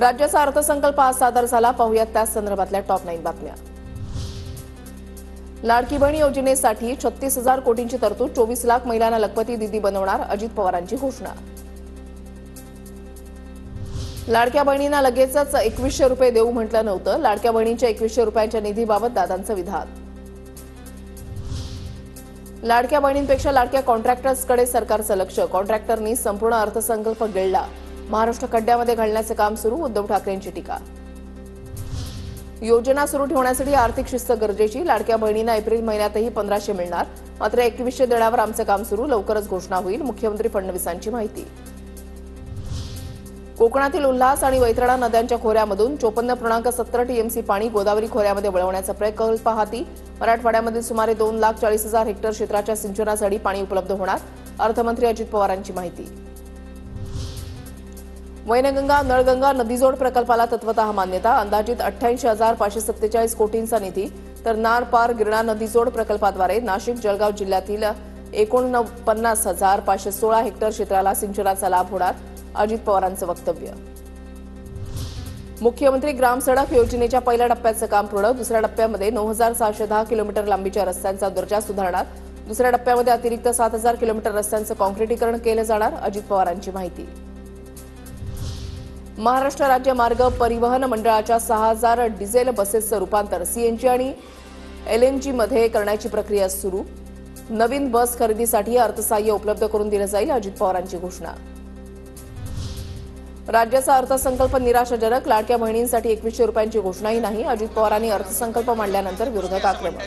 राज्याचा अर्थसंकल्प आज सादर झाला। पाहूयात त्या संदर्भातल्या टॉप 9 बातम्या। लाडकी बहीण योजनेसाठी 36,000 कोटींची तरतूद, 24 लाख महिलांना लखपती दीदी बनवणार, अजित पवारांची घोषणा। लाडक्या बहिणींना लगेचच 2100 रुपये देऊ म्हटलं नव्हतं, लाडक्या बहिणींच्या 2100 रुपयांच्या निधीबाबत दादांचं विधान। लाडक्या बहिणींपेक्षा लाडक्या कॉन्ट्रॅक्टर्सकडे सरकारचं लक्ष, कॉन्ट्रॅक्टरनी संपूर्ण अर्थसंकल्प गिळला, महाराष्ट्र खड्ड्यामध्ये घालण्याचे काम सुरू, उद्धव ठाकरेंची टीका। योजना सुरू ठेवण्यासाठी आर्थिक शिस्त गरजेची, लाडक्या बहिणींना एप्रिल महिन्यातही 1500 मिळणार, मात्र 2100 देण्यावर आमचं काम सुरू, लवकरच घोषणा होईल, मुख्यमंत्री फडणवीसांची माहिती। कोकणातील उल्हास आणि वैतरणा नद्यांच्या खोऱ्यामधून 54.70 टीएमसी पाणी गोदावरी खोऱ्यामध्ये वळवण्याचा प्रकल्प हाती, मराठवाड्यामध्ये सुमारे 2,40,000 हेक्टर क्षेत्राच्या सिंचनासाठी पाणी उपलब्ध होणार, अर्थमंत्री अजित पवारांची माहिती। वैनगंगा नळगंगा नदीजोड प्रकल्पाला तत्वतः मान्यता, अंदाजित 88,547 कोटींचा निधी, तर नार पार गिरणा नदीजोड प्रकल्पाद्वारे नाशिक जळगाव जिल्ह्यातील 49,516 हेक्टर क्षेत्राला सिंचनाचा लाभ होणार, अजित पवारांचं वक्तव्य। मुख्यमंत्री ग्राम सडक योजनेच्या पहिल्या टप्प्याचं काम पूर्ण, दुसऱ्या टप्प्यामध्ये 9,610 किलोमीटर लांबीच्या रस्त्यांचा दर्जा सुधारणार, दुसऱ्या टप्प्यामध्ये अतिरिक्त 7,000 किलोमीटर रस्त्यांचं काँक्रिटीकरण केलं जाणार, अजित पवारांची माहिती। महाराष्ट्र राज्य मार्ग परिवहन मंडळाच्या 6,000 डिझेल बसेसचं रूपांतर सीएनजी आणि एलएनजी मध्ये करण्याची प्रक्रिया सुरू, नवीन बस खरेदीसाठी अर्थसहाय्य उपलब्ध करून दिलं जाईल, अजित पवारांची घोषणा। राज्याचा अर्थसंकल्प निराशाजनक, लाडक्या बहिणींसाठी 2100 रुपयांची घोषणाही नाही, अजित पवारांनी अर्थसंकल्प मांडल्यानंतर विरोधक आक्रमक।